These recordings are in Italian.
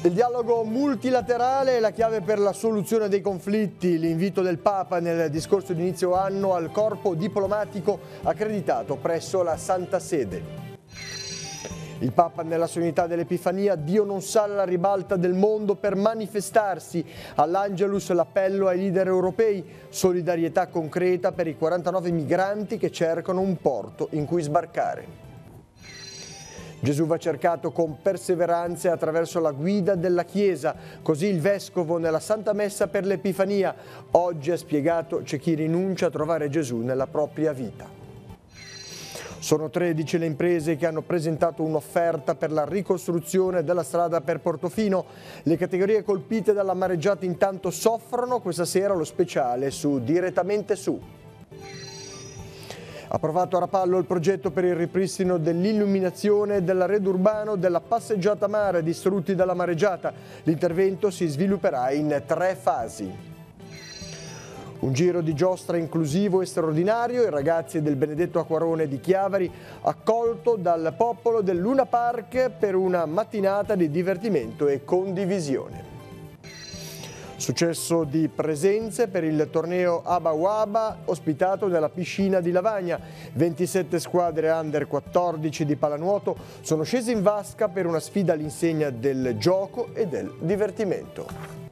Il dialogo multilaterale è la chiave per la soluzione dei conflitti. L'invito del Papa nel discorso di inizio anno al corpo diplomatico accreditato presso la Santa Sede. Il Papa nella solennità dell'Epifania: Dio non sale alla ribalta del mondo per manifestarsi. All'Angelus l'appello ai leader europei: solidarietà concreta per i 49 migranti che cercano un porto in cui sbarcare. Gesù va cercato con perseveranza e attraverso la guida della Chiesa. Così il Vescovo nella Santa Messa per l'Epifania oggi ha spiegato: c'è chi rinuncia a trovare Gesù nella propria vita. Sono 13 le imprese che hanno presentato un'offerta per la ricostruzione della strada per Portofino. Le categorie colpite dalla mareggiata intanto soffrono. Questa sera lo speciale su Direttamente Su. Approvato a Rapallo il progetto per il ripristino dell'illuminazione dell'arredo urbano della passeggiata mare distrutti dalla mareggiata. L'intervento si svilupperà in 3 fasi. Un giro di giostra inclusivo e straordinario. I ragazzi del Benedetto Acquarone di Chiavari, accolto dal popolo del Luna Park per una mattinata di divertimento e condivisione. Successo di presenze per il torneo Aba Waba ospitato nella piscina di Lavagna. 27 squadre under 14 di pallanuoto sono scese in vasca per una sfida all'insegna del gioco e del divertimento.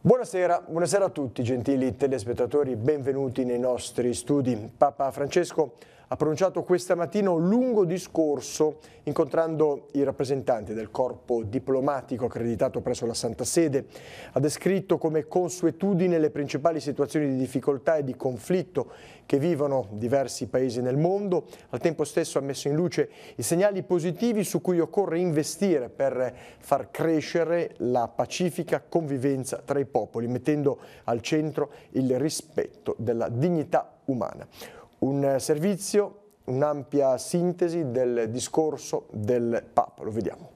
Buonasera a tutti gentili telespettatori, benvenuti nei nostri studi. Papa Francesco ha pronunciato questa mattina un lungo discorso incontrando i rappresentanti del corpo diplomatico accreditato presso la Santa Sede. Ha descritto come consuetudine le principali situazioni di difficoltà e di conflitto che vivono diversi paesi nel mondo. Al tempo stesso ha messo in luce i segnali positivi su cui occorre investire per far crescere la pacifica convivenza tra i popoli, mettendo al centro il rispetto della dignità umana. Un servizio, un'ampia sintesi del discorso del Papa, lo vediamo.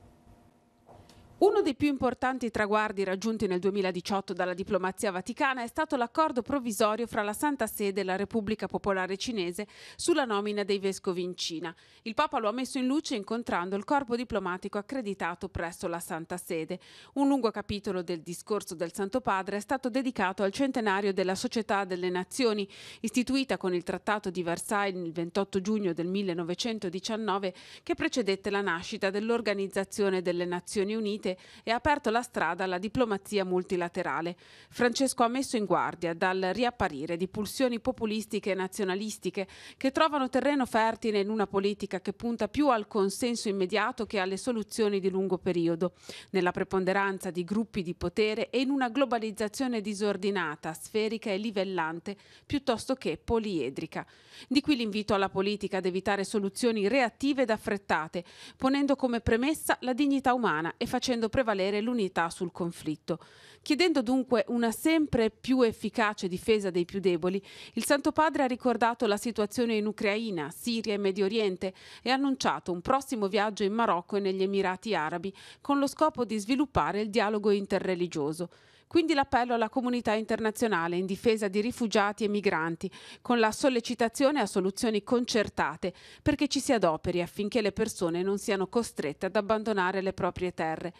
Uno dei più importanti traguardi raggiunti nel 2018 dalla diplomazia vaticana è stato l'accordo provvisorio fra la Santa Sede e la Repubblica Popolare Cinese sulla nomina dei vescovi in Cina. Il Papa lo ha messo in luce incontrando il corpo diplomatico accreditato presso la Santa Sede. Un lungo capitolo del discorso del Santo Padre è stato dedicato al centenario della Società delle Nazioni, istituita con il Trattato di Versailles il 28 giugno del 1919, che precedette la nascita dell'Organizzazione delle Nazioni Unite e ha aperto la strada alla diplomazia multilaterale. Francesco ha messo in guardia dal riapparire di pulsioni populistiche e nazionalistiche che trovano terreno fertile in una politica che punta più al consenso immediato che alle soluzioni di lungo periodo, nella preponderanza di gruppi di potere e in una globalizzazione disordinata, sferica e livellante piuttosto che poliedrica. Di qui l'invito alla politica ad evitare soluzioni reattive ed affrettate, ponendo come premessa la dignità umana e facendo prevalere l'unità sul conflitto. Chiedendo dunque una sempre più efficace difesa dei più deboli, il Santo Padre ha ricordato la situazione in Ucraina, Siria e Medio Oriente e ha annunciato un prossimo viaggio in Marocco e negli Emirati Arabi con lo scopo di sviluppare il dialogo interreligioso. Quindi l'appello alla comunità internazionale in difesa di rifugiati e migranti, con la sollecitazione a soluzioni concertate perché ci si adoperi affinché le persone non siano costrette ad abbandonare le proprie terre.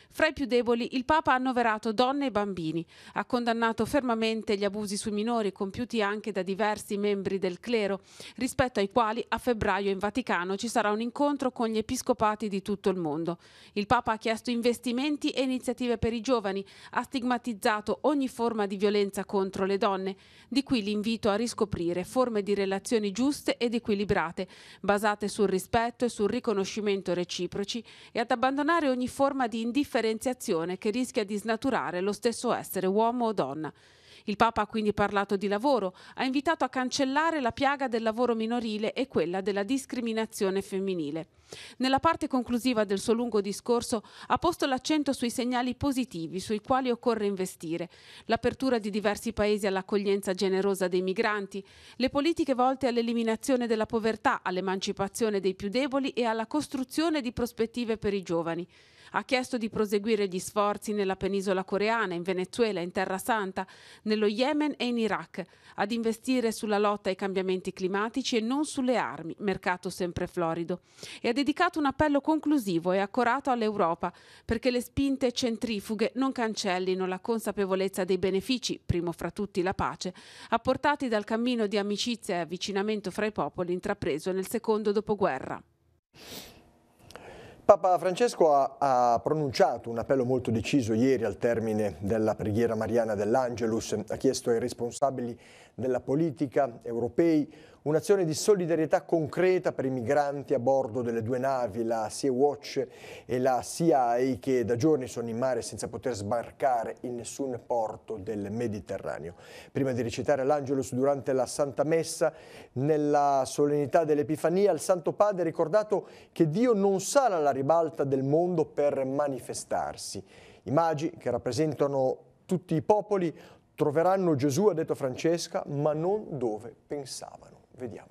Fra i più deboli il Papa ha annoverato donne e bambini, ha condannato fermamente gli abusi sui minori compiuti anche da diversi membri del clero, rispetto ai quali a febbraio in Vaticano ci sarà un incontro con gli episcopati di tutto il mondo. Il Papa ha chiesto investimenti e iniziative per i giovani, ha stigmatizzato ogni forma di violenza contro le donne, di qui l'invito a riscoprire forme di relazioni giuste ed equilibrate, basate sul rispetto e sul riconoscimento reciproci e ad abbandonare ogni forma di indifferenziazione che rischia di snaturare lo stesso essere uomo o donna. Il Papa ha quindi parlato di lavoro, ha invitato a cancellare la piaga del lavoro minorile e quella della discriminazione femminile. Nella parte conclusiva del suo lungo discorso ha posto l'accento sui segnali positivi sui quali occorre investire: l'apertura di diversi paesi all'accoglienza generosa dei migranti, le politiche volte all'eliminazione della povertà, all'emancipazione dei più deboli e alla costruzione di prospettive per i giovani. Ha chiesto di proseguire gli sforzi nella penisola coreana, in Venezuela, in Terra Santa, nello Yemen e in Iraq, ad investire sulla lotta ai cambiamenti climatici e non sulle armi, mercato sempre florido. E ha dedicato un appello conclusivo e accorato all'Europa perché le spinte centrifughe non cancellino la consapevolezza dei benefici, primo fra tutti la pace, apportati dal cammino di amicizia e avvicinamento fra i popoli intrapreso nel secondo dopoguerra. Papa Francesco ha pronunciato un appello molto deciso ieri al termine della preghiera mariana dell'Angelus. Ha chiesto ai responsabili della politica europei un'azione di solidarietà concreta per i migranti a bordo delle due navi, la Sea-Watch e la Sea-Eye, che da giorni sono in mare senza poter sbarcare in nessun porto del Mediterraneo. Prima di recitare l'Angelus durante la Santa Messa, nella solennità dell'Epifania, il Santo Padre ha ricordato che Dio non sale alla ribalta del mondo per manifestarsi. I magi, che rappresentano tutti i popoli, troveranno Gesù, ha detto Francesca, ma non dove pensavano. Vediamo.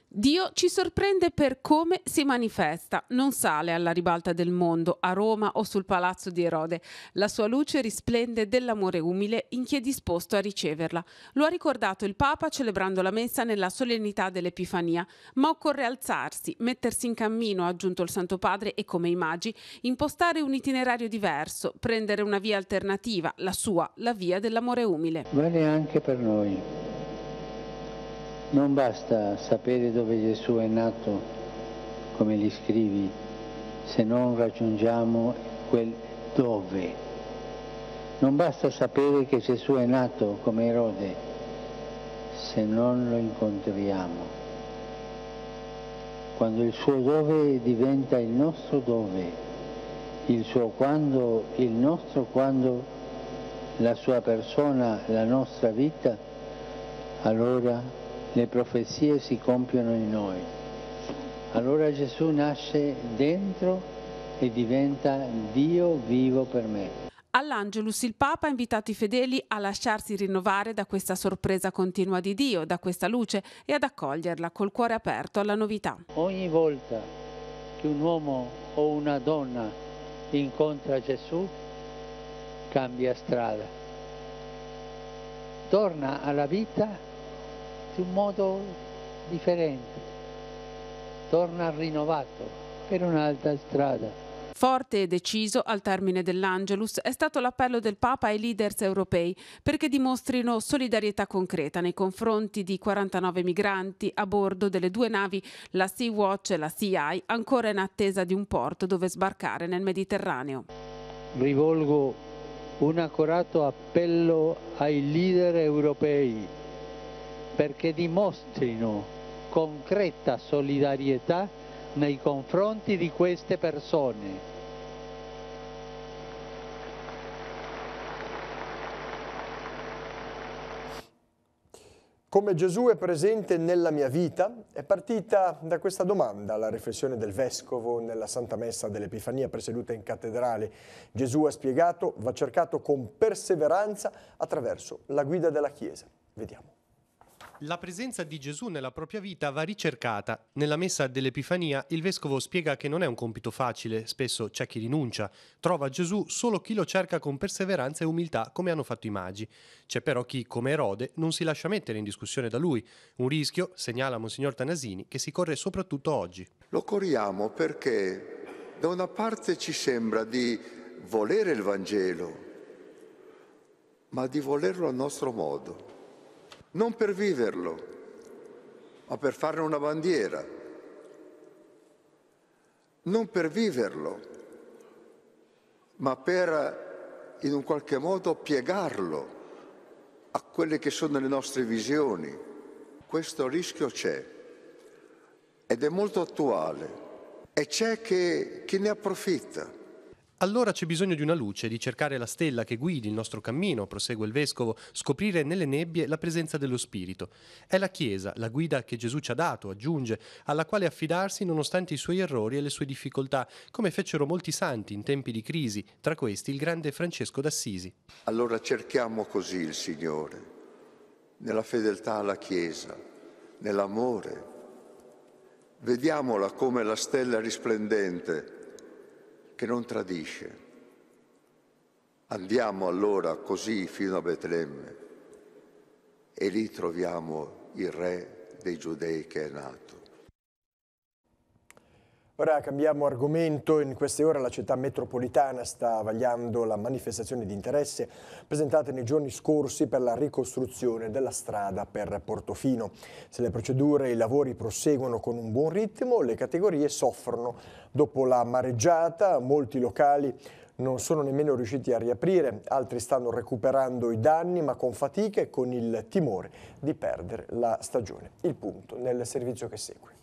Dio ci sorprende per come si manifesta, non sale alla ribalta del mondo, a Roma o sul palazzo di Erode. La sua luce risplende dell'amore umile in chi è disposto a riceverla. Lo ha ricordato il Papa celebrando la messa nella solennità dell'Epifania, ma occorre alzarsi, mettersi in cammino, ha aggiunto il Santo Padre, e come i magi, impostare un itinerario diverso, prendere una via alternativa, la sua, la via dell'amore umile. Vale anche per noi. Non basta sapere dove Gesù è nato, come gli scrivi, se non raggiungiamo quel dove. Non basta sapere che Gesù è nato come Erode, se non lo incontriamo. Quando il suo dove diventa il nostro dove, il suo quando, il nostro quando, la sua persona, la nostra vita, allora le profezie si compiono in noi. Allora Gesù nasce dentro e diventa Dio vivo per me. All'Angelus il Papa ha invitato i fedeli a lasciarsi rinnovare da questa sorpresa continua di Dio, da questa luce, e ad accoglierla col cuore aperto alla novità. Ogni volta che un uomo o una donna incontra Gesù, cambia strada. Torna alla vita in un modo differente, torna rinnovato per un'altra strada. Forte e deciso al termine dell'Angelus è stato l'appello del Papa ai leaders europei perché dimostrino solidarietà concreta nei confronti di 49 migranti a bordo delle due navi, la Sea-Watch e la Sea-Eye, ancora in attesa di un porto dove sbarcare nel Mediterraneo. Rivolgo un accorato appello ai leader europei perché dimostrino concreta solidarietà nei confronti di queste persone. Come Gesù è presente nella mia vita? È partita da questa domanda la riflessione del Vescovo nella Santa Messa dell'Epifania presieduta in cattedrale. Gesù, ha spiegato, va cercato con perseveranza attraverso la guida della Chiesa. Vediamo. La presenza di Gesù nella propria vita va ricercata. Nella messa dell'Epifania il Vescovo spiega che non è un compito facile, spesso c'è chi rinuncia. Trova Gesù solo chi lo cerca con perseveranza e umiltà, come hanno fatto i magi. C'è però chi, come Erode, non si lascia mettere in discussione da lui. Un rischio, segnala Monsignor Tanasini, che si corre soprattutto oggi. Lo corriamo perché da una parte ci sembra di volere il Vangelo, ma di volerlo a nostro modo. Non per viverlo, ma per farne una bandiera. Non per viverlo, ma per in un qualche modo piegarlo a quelle che sono le nostre visioni. Questo rischio c'è ed è molto attuale e c'è chi ne approfitta. Allora c'è bisogno di una luce, di cercare la stella che guidi il nostro cammino, prosegue il Vescovo, scoprire nelle nebbie la presenza dello Spirito. È la Chiesa, la guida che Gesù ci ha dato, aggiunge, alla quale affidarsi nonostante i suoi errori e le sue difficoltà, come fecero molti santi in tempi di crisi, tra questi il grande Francesco d'Assisi. Allora cerchiamo così il Signore, nella fedeltà alla Chiesa, nell'amore. Vediamola come la stella risplendente che non tradisce. Andiamo allora così fino a Betlemme e lì troviamo il Re dei Giudei che è nato. Ora cambiamo argomento. In queste ore la città metropolitana sta vagliando la manifestazione di interesse presentata nei giorni scorsi per la ricostruzione della strada per Portofino. Se le procedure e i lavori proseguono con un buon ritmo, le categorie soffrono. Dopo la mareggiata, molti locali non sono nemmeno riusciti a riaprire, altri stanno recuperando i danni ma con fatica e con il timore di perdere la stagione. Il punto nel servizio che segue.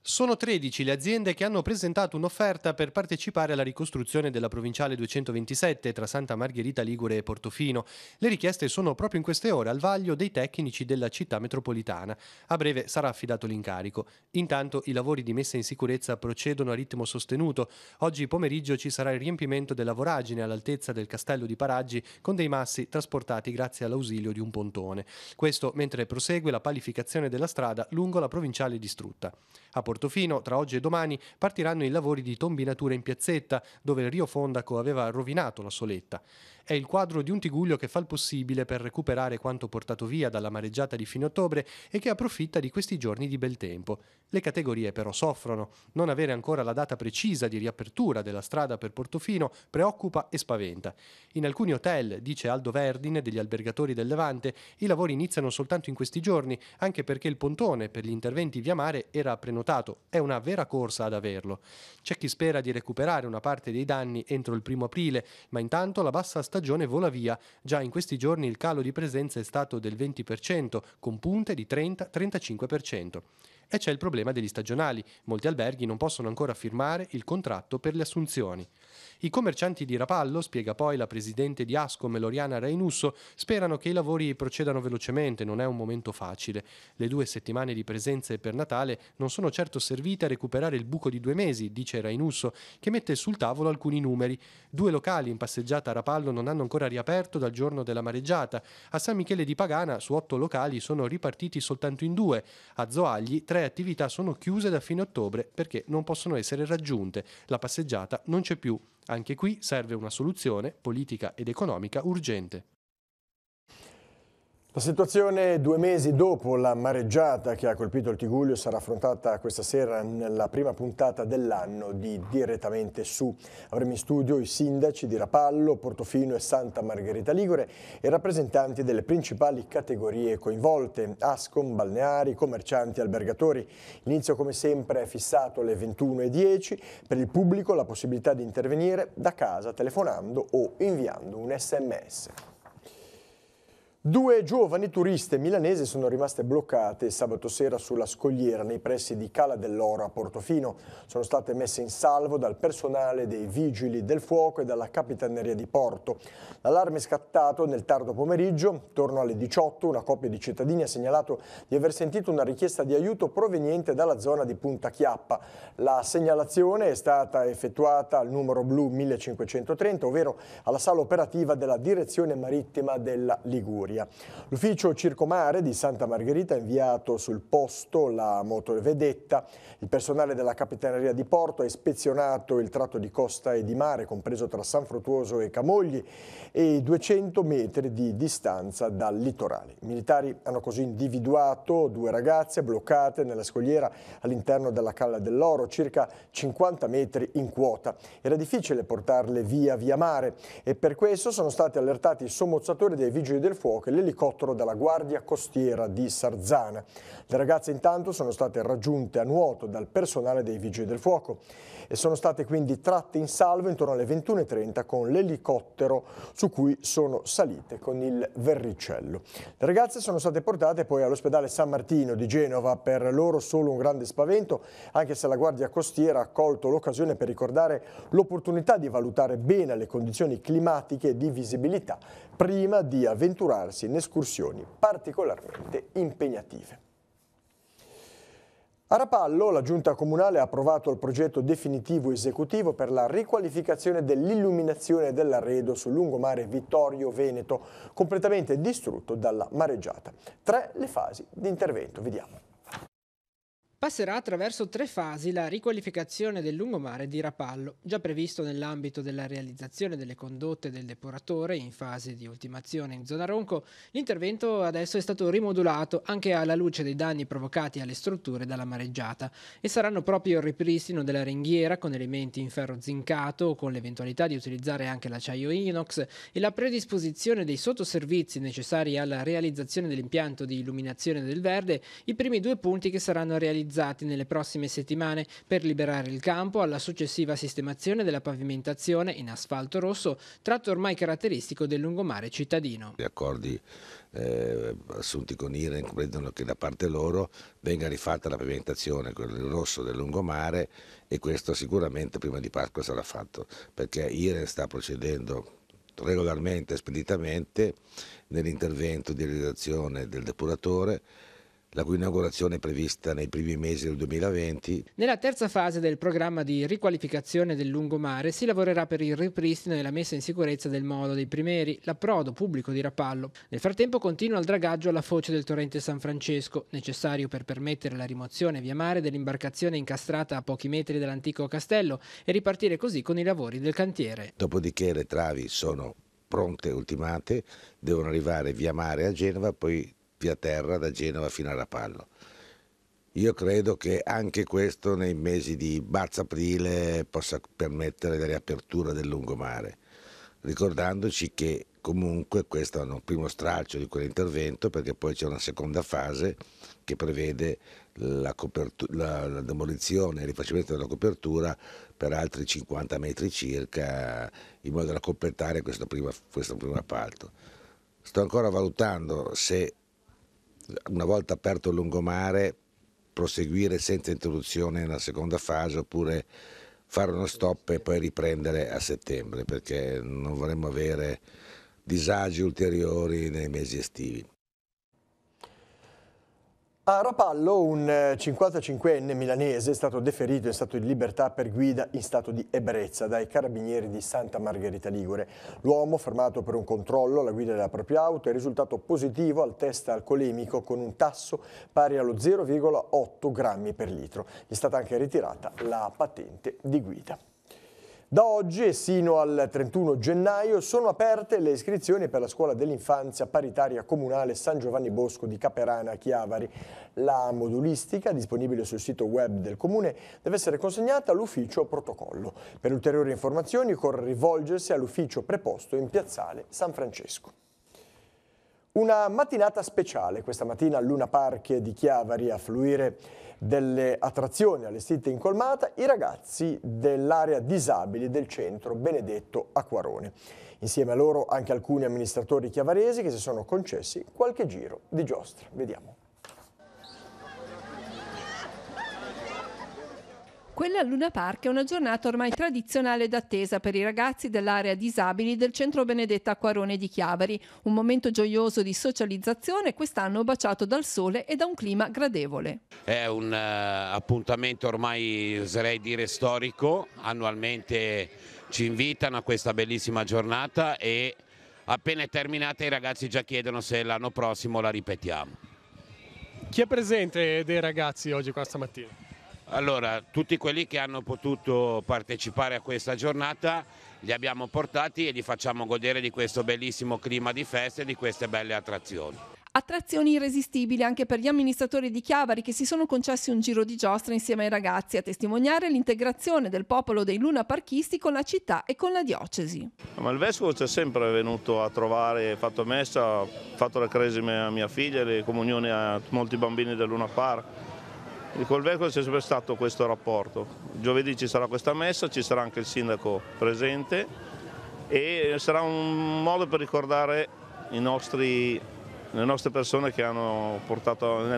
Sono 13 le aziende che hanno presentato un'offerta per partecipare alla ricostruzione della provinciale 227 tra Santa Margherita Ligure e Portofino. Le richieste sono proprio in queste ore al vaglio dei tecnici della città metropolitana. A breve sarà affidato l'incarico. Intanto i lavori di messa in sicurezza procedono a ritmo sostenuto. Oggi pomeriggio ci sarà il riempimento della voragine all'altezza del castello di Paraggi con dei massi trasportati grazie all'ausilio di un pontone. Questo mentre prosegue la palificazione della strada lungo la provinciale distrutta. A Portofino, tra oggi e domani, partiranno i lavori di tombinatura in piazzetta, dove il Rio Fondaco aveva rovinato la soletta. È il quadro di un Tigullio che fa il possibile per recuperare quanto portato via dalla mareggiata di fine ottobre e che approfitta di questi giorni di bel tempo. Le categorie però soffrono. Non avere ancora la data precisa di riapertura della strada per Portofino preoccupa e spaventa. In alcuni hotel, dice Aldo Verdine degli albergatori del Levante, i lavori iniziano soltanto in questi giorni, anche perché il pontone per gli interventi via mare era prenotato. È una vera corsa ad averlo. C'è chi spera di recuperare una parte dei danni entro il 1° aprile, ma intanto la bassa stagione vola via. Già in questi giorni il calo di presenza è stato del 20%, con punte di 30-35%. E c'è il problema degli stagionali. Molti alberghi non possono ancora firmare il contratto per le assunzioni. I commercianti di Rapallo, spiega poi la presidente di Ascom Loriana Rainusso, sperano che i lavori procedano velocemente, non è un momento facile. Le 2 settimane di presenze per Natale non sono certo servite a recuperare il buco di 2 mesi, dice Rainusso, che mette sul tavolo alcuni numeri. 2 locali in passeggiata a Rapallo non hanno ancora riaperto dal giorno della mareggiata. A San Michele di Pagana su 8 locali sono ripartiti soltanto in 2. A Zoagli 3 attività sono chiuse da fine ottobre perché non possono essere raggiunte. La passeggiata non c'è più. Anche qui serve una soluzione politica ed economica urgente. La situazione 2 mesi dopo la mareggiata che ha colpito il Tigullio sarà affrontata questa sera nella prima puntata dell'anno di Direttamente Su. Avremo in studio i sindaci di Rapallo, Portofino e Santa Margherita Ligure e rappresentanti delle principali categorie coinvolte, Ascom, balneari, commercianti, albergatori. L'inizio come sempre è fissato alle 21:10. Per il pubblico la possibilità di intervenire da casa telefonando o inviando un SMS. 2 giovani turiste milanesi sono rimaste bloccate sabato sera sulla scogliera nei pressi di Cala dell'Oro a Portofino. Sono state messe in salvo dal personale dei Vigili del Fuoco e dalla Capitaneria di Porto. L'allarme è scattato nel tardo pomeriggio. Attorno alle 18 una coppia di cittadini ha segnalato di aver sentito una richiesta di aiuto proveniente dalla zona di Punta Chiappa. La segnalazione è stata effettuata al numero blu 1530, ovvero alla sala operativa della Direzione Marittima della Liguria. L'ufficio Circomare di Santa Margherita ha inviato sul posto la motovedetta. Il personale della Capitaneria di Porto ha ispezionato il tratto di costa e di mare, compreso tra San Fruttuoso e Camogli, e 200 metri di distanza dal litorale. I militari hanno così individuato 2 ragazze bloccate nella scogliera all'interno della Cala dell'Oro, circa 50 metri in quota. Era difficile portarle via mare e per questo sono stati allertati i sommozzatori dei Vigili del Fuoco e l'elicottero della Guardia Costiera di Sarzana. Le ragazze intanto sono state raggiunte a nuoto dal personale dei Vigili del Fuoco e sono state quindi tratte in salvo intorno alle 21:30 con l'elicottero su cui sono salite con il verricello. Le ragazze sono state portate poi all'ospedale San Martino di Genova, per loro solo un grande spavento, anche se la Guardia Costiera ha colto l'occasione per ricordare l'opportunità di valutare bene le condizioni climatiche e di visibilità prima di avventurarsi in escursioni particolarmente impegnative. A Rapallo la Giunta Comunale ha approvato il progetto definitivo esecutivo per la riqualificazione dell'illuminazione dell'arredo sul lungomare Vittorio-Veneto, completamente distrutto dalla mareggiata. 3 le fasi di intervento, vediamo. passerà attraverso 3 fasi la riqualificazione del lungomare di Rapallo, già previsto nell'ambito della realizzazione delle condotte del depuratore in fase di ultimazione in zona Ronco. L'intervento adesso è stato rimodulato anche alla luce dei danni provocati alle strutture dalla mareggiata e saranno proprio il ripristino della ringhiera con elementi in ferro zincato, con l'eventualità di utilizzare anche l'acciaio inox, e la predisposizione dei sottoservizi necessari alla realizzazione dell'impianto di illuminazione del verde i primi 2 punti che saranno realizzati nelle prossime settimane per liberare il campo alla successiva sistemazione della pavimentazione in asfalto rosso, tratto ormai caratteristico del lungomare cittadino. Gli accordi assunti con IREN comprendono che da parte loro venga rifatta la pavimentazione, quello rosso del lungomare, e questo sicuramente prima di Pasqua sarà fatto, perché IREN sta procedendo regolarmente e speditamente nell'intervento di realizzazione del depuratore, la cui inaugurazione è prevista nei primi mesi del 2020. Nella terza fase del programma di riqualificazione del lungomare si lavorerà per il ripristino e la messa in sicurezza del modo dei Primeri, l'approdo pubblico di Rapallo. Nel frattempo continua il dragaggio alla foce del torrente San Francesco, necessario per permettere la rimozione via mare dell'imbarcazione incastrata a pochi metri dall'antico castello e ripartire così con i lavori del cantiere. Dopodiché le travi sono pronte e ultimate, devono arrivare via mare a Genova, poi via terra da Genova fino a Rapallo. Io credo che anche questo nei mesi di marzo-aprile possa permettere la riapertura del lungomare, ricordandoci che comunque questo è un primo stralcio di quell'intervento, perché poi c'è una seconda fase che prevede la demolizione e il rifacimento della copertura per altri 50 metri circa, in modo da completare questo primo appalto. Sto ancora valutando se, una volta aperto il lungomare, proseguire senza interruzione nella seconda fase oppure fare uno stop e poi riprendere a settembre, perché non vorremmo avere disagi ulteriori nei mesi estivi. A Rapallo un 55enne milanese è stato deferito in stato di libertà per guida in stato di ebbrezza dai carabinieri di Santa Margherita Ligure. L'uomo, fermato per un controllo alla guida della propria auto, è risultato positivo al test alcolemico con un tasso pari allo 0,8 grammi per litro. Gli è stata anche ritirata la patente di guida. Da oggi e sino al 31 gennaio sono aperte le iscrizioni per la scuola dell'infanzia paritaria comunale San Giovanni Bosco di Caperana a Chiavari. La modulistica, disponibile sul sito web del comune, deve essere consegnata all'ufficio protocollo. Per ulteriori informazioni occorre rivolgersi all'ufficio preposto in piazzale San Francesco. Una mattinata speciale questa mattina al Luna Park di Chiavari, a fruire delle attrazioni allestite in colmata i ragazzi dell'area disabili del centro Benedetto Acquarone. Insieme a loro anche alcuni amministratori chiavaresi che si sono concessi qualche giro di giostra. Vediamo. Quella al Luna Park è una giornata ormai tradizionale ed attesa per i ragazzi dell'area disabili del centro Benedetto Acquarone di Chiavari. Un momento gioioso di socializzazione, quest'anno baciato dal sole e da un clima gradevole. È un appuntamento ormai, oserei dire, storico. Annualmente ci invitano a questa bellissima giornata e appena è terminata i ragazzi già chiedono se l'anno prossimo la ripetiamo. Chi è presente dei ragazzi oggi qua stamattina? Allora, tutti quelli che hanno potuto partecipare a questa giornata li abbiamo portati e li facciamo godere di questo bellissimo clima di festa e di queste belle attrazioni. Attrazioni irresistibili anche per gli amministratori di Chiavari che si sono concessi un giro di giostra insieme ai ragazzi, a testimoniare l'integrazione del popolo dei lunaparchisti con la città e con la diocesi. Ma il vescovo c'è sempre venuto a trovare, fatto messa, ha fatto le cresime a mia figlia, le comunioni a molti bambini del Luna Park. E col vescovo c'è sempre stato questo rapporto. Giovedì ci sarà questa messa, ci sarà anche il sindaco presente e sarà un modo per ricordare le nostre persone che hanno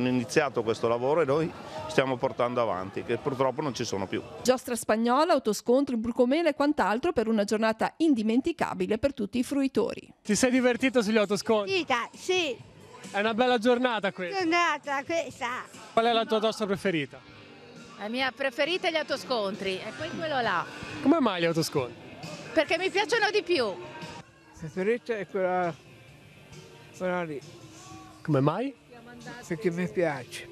iniziato questo lavoro e noi stiamo portando avanti, che purtroppo non ci sono più. Giostra spagnola, autoscontri, brucomele e quant'altro per una giornata indimenticabile per tutti i fruitori. Ti sei divertito sugli autoscontri? Sì. È una bella giornata questa. Qual è la tua giostra preferita? La mia preferita è gli autoscontri e poi quello là. Come mai gli autoscontri? Perché mi piacciono di più. La preferita è quella lì. Come mai? Perché mi piace.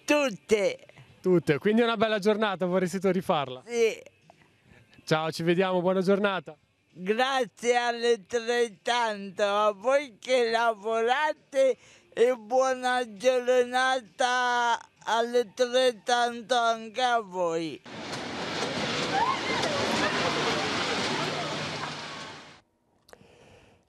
Tutte, Tutte, quindi è una bella giornata, vorresti rifarla? Sì. Ciao, ci vediamo, buona giornata. Grazie altrettanto a voi che lavorate e buona giornata altrettanto anche a voi.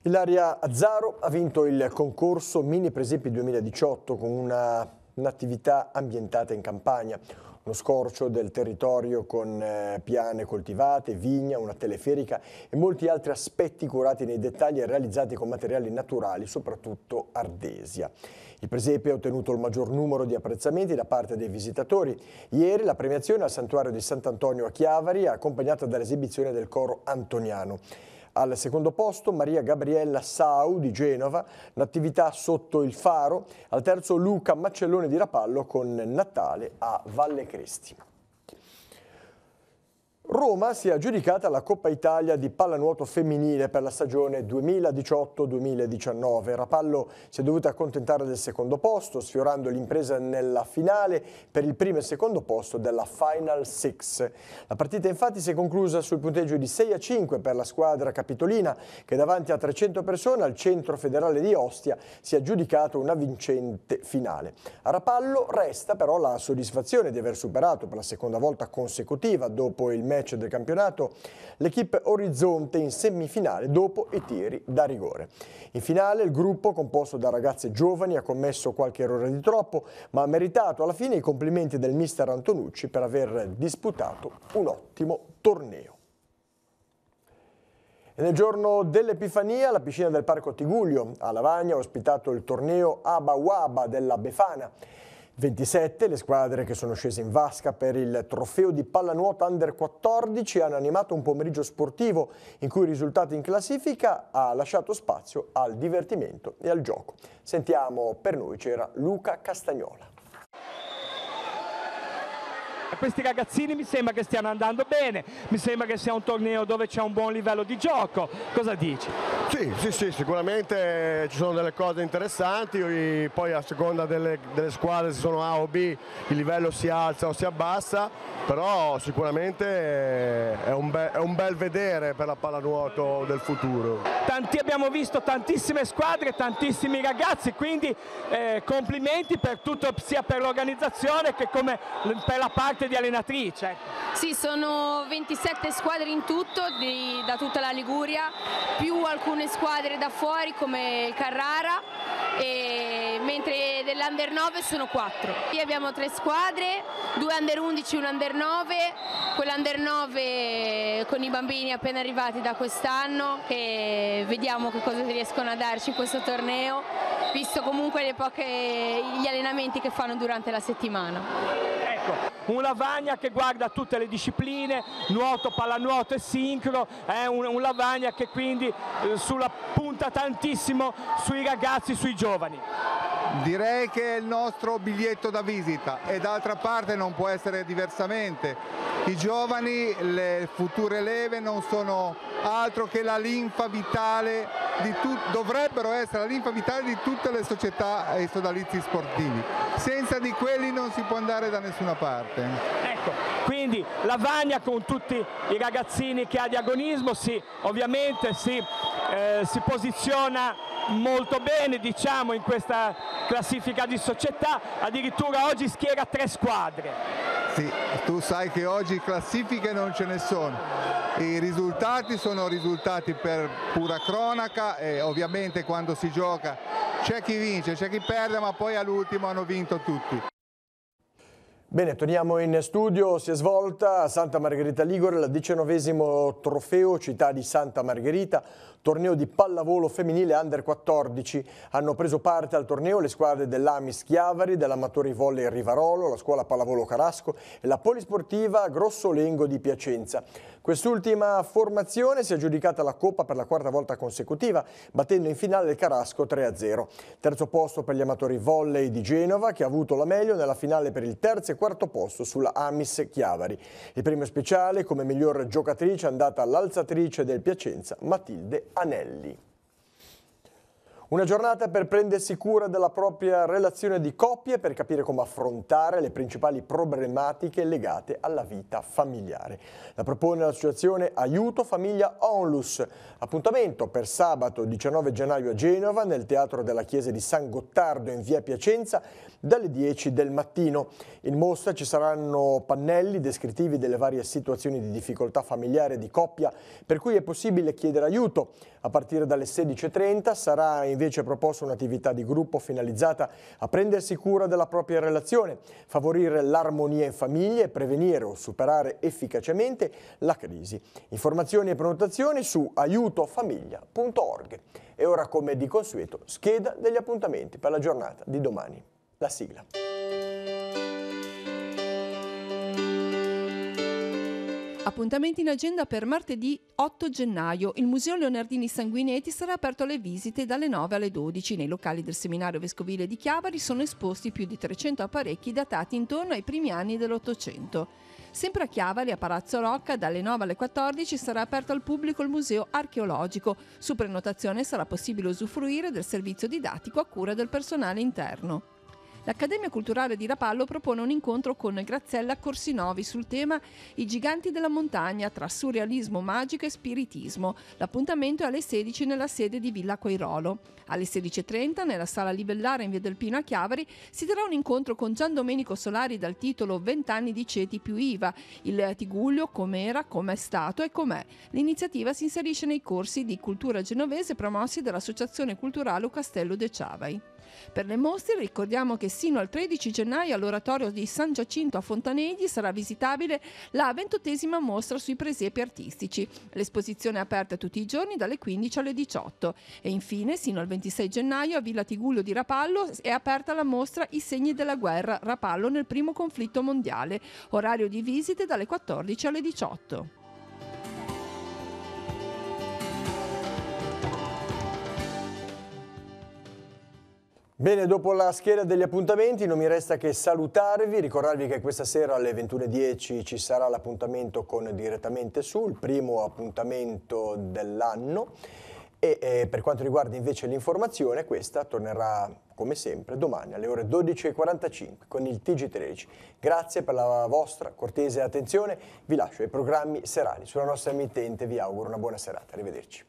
Ilaria Azzaro ha vinto il concorso Mini Presepi 2018 con un'attività ambientata in campagna, uno scorcio del territorio con piane coltivate, vigna, una teleferica e molti altri aspetti curati nei dettagli e realizzati con materiali naturali, soprattutto ardesia. Il presepe ha ottenuto il maggior numero di apprezzamenti da parte dei visitatori. Ieri la premiazione al santuario di Sant'Antonio a Chiavari, accompagnata dall'esibizione del coro antoniano. Al secondo posto Maria Gabriella Sau di Genova, l'attività sotto il faro. Al terzo Luca Maccellone di Rapallo con Natale a Valle Cresti. Roma si è aggiudicata la Coppa Italia di pallanuoto femminile per la stagione 2018-2019. Rapallo si è dovuta accontentare del secondo posto, sfiorando l'impresa nella finale per il primo e secondo posto della Final Six. La partita infatti si è conclusa sul punteggio di 6-5 per la squadra capitolina, che davanti a 300 persone al centro federale di Ostia si è aggiudicato una vincente finale. A Rapallo resta però la soddisfazione di aver superato per la seconda volta consecutiva dopo il match del campionato l'equipe Orizzonte in semifinale dopo i tiri da rigore. In finale il gruppo, composto da ragazze giovani, ha commesso qualche errore di troppo, ma ha meritato alla fine i complimenti del mister Antonucci per aver disputato un ottimo torneo. E nel giorno dell'Epifania la piscina del Parco Tigullio a Lavagna ha ospitato il torneo Aba Waba della Befana. 27 le squadre che sono scese in vasca per il trofeo di pallanuoto Under 14 hanno animato un pomeriggio sportivo in cui il risultato in classifica ha lasciato spazio al divertimento e al gioco. Sentiamo, per noi c'era Luca Castagnola. Questi ragazzini mi sembra che stiano andando bene, mi sembra che sia un torneo dove c'è un buon livello di gioco. Cosa dici? Sì, sicuramente ci sono delle cose interessanti, poi a seconda delle squadre, se sono A o B, il livello si alza o si abbassa, però sicuramente è un bel vedere per la pallanuoto del futuro. Abbiamo visto tantissime squadre, tantissimi ragazzi, quindi complimenti per tutto, sia per l'organizzazione che come per la parte di allenatrice. Sì, sono 27 squadre in tutto da tutta la Liguria, più alcune squadre da fuori come il Carrara, mentre dell'Under 9 sono 4. Qui abbiamo 3 squadre, 2 Under 11 e un Under 9, quell'Under 9 con i bambini appena arrivati da quest'anno, che vediamo che cosa riescono a darci in questo torneo, visto comunque gli allenamenti che fanno durante la settimana. Ecco, un Lavagna che guarda tutte le discipline, nuoto, pallanuoto e sincro, è un Lavagna che quindi punta tantissimo sui ragazzi, sui giovani. Direi che è il nostro biglietto da visita e d'altra parte non può essere diversamente. I giovani, le future leve non sono altro che la linfa vitale dovrebbero essere la linfa vitale di tutte le società e i sodalizi sportivi. Senza di quelli non si può andare da nessuna parte. Ecco, quindi Lavagna con tutti i ragazzini che ha di agonismo ovviamente si posiziona molto bene, diciamo, in questa classifica di società, addirittura oggi schiera 3 squadre. Sì, tu sai che oggi classifiche non ce ne sono, i risultati sono risultati per pura cronaca e ovviamente quando si gioca c'è chi vince, c'è chi perde, ma poi all'ultimo hanno vinto tutti. Bene, torniamo in studio, si è svolta a Santa Margherita Ligure il 19° trofeo Città di Santa Margherita, torneo di pallavolo femminile Under 14. Hanno preso parte al torneo le squadre dell'Amis Chiavari, dell'Amatori Volley Rivarolo, la Scuola Pallavolo Carasco e la Polisportiva Grossolengo di Piacenza. Quest'ultima formazione si è aggiudicata la Coppa per la 4ª volta consecutiva, battendo in finale il Carasco 3-0. Terzo posto per gli Amatori Volley di Genova, che ha avuto la meglio nella finale per il terzo e quarto posto sulla Amis Chiavari. Il premio speciale come miglior giocatrice è andata all'alzatrice del Piacenza, Matilde Anelli. Una giornata per prendersi cura della propria relazione di coppia e per capire come affrontare le principali problematiche legate alla vita familiare. La propone l'associazione Aiuto Famiglia Onlus. Appuntamento per sabato 19 gennaio a Genova nel Teatro della Chiesa di San Gottardo in via Piacenza dalle 10 del mattino. In mostra ci saranno pannelli descrittivi delle varie situazioni di difficoltà familiare e di coppia per cui è possibile chiedere aiuto. A partire dalle 16:30 sarà invece proposta un'attività di gruppo finalizzata a prendersi cura della propria relazione, favorire l'armonia in famiglia e prevenire o superare efficacemente la crisi. Informazioni e prenotazioni su aiutofamiglia.org. E ora, come di consueto, scheda degli appuntamenti per la giornata di domani. La sigla. Appuntamenti in agenda per martedì 8 gennaio. Il Museo Leonardini Sanguinetti sarà aperto alle visite dalle 9 alle 12. Nei locali del Seminario Vescovile di Chiavari sono esposti più di 300 apparecchi datati intorno ai primi anni dell'Ottocento. Sempre a Chiavari, a Palazzo Rocca, dalle 9 alle 14 sarà aperto al pubblico il Museo Archeologico. Su prenotazione sarà possibile usufruire del servizio didattico a cura del personale interno. L'Accademia Culturale di Rapallo propone un incontro con Graziella Corsinovi sul tema I giganti della montagna tra surrealismo magico e spiritismo. L'appuntamento è alle 16 nella sede di Villa Quairolo. Alle 16:30 nella Sala Livellare in via del Pino a Chiavari si terrà un incontro con Gian Domenico Solari dal titolo 20 anni di ceti più IVA, il Tigullio com'era, com'è stato e com'è. L'iniziativa si inserisce nei corsi di cultura genovese promossi dall'Associazione Culturale Castello de Ciavai. Per le mostre ricordiamo che sino al 13 gennaio all'Oratorio di San Giacinto a Fontanegli sarà visitabile la 28ª mostra sui presepi artistici. L'esposizione è aperta tutti i giorni dalle 15 alle 18 e infine sino al 26 gennaio a Villa Tigullio di Rapallo è aperta la mostra I segni della guerra, Rapallo nel primo conflitto mondiale. Orario di visite dalle 14 alle 18. Bene, dopo la scheda degli appuntamenti non mi resta che salutarvi, ricordarvi che questa sera alle 21:10 ci sarà l'appuntamento con Direttamente Su, il primo appuntamento dell'anno e per quanto riguarda invece l'informazione questa tornerà come sempre domani alle ore 12:45 con il TG13. Grazie per la vostra cortese attenzione, vi lascio ai programmi serali sulla nostra emittente, vi auguro una buona serata, arrivederci.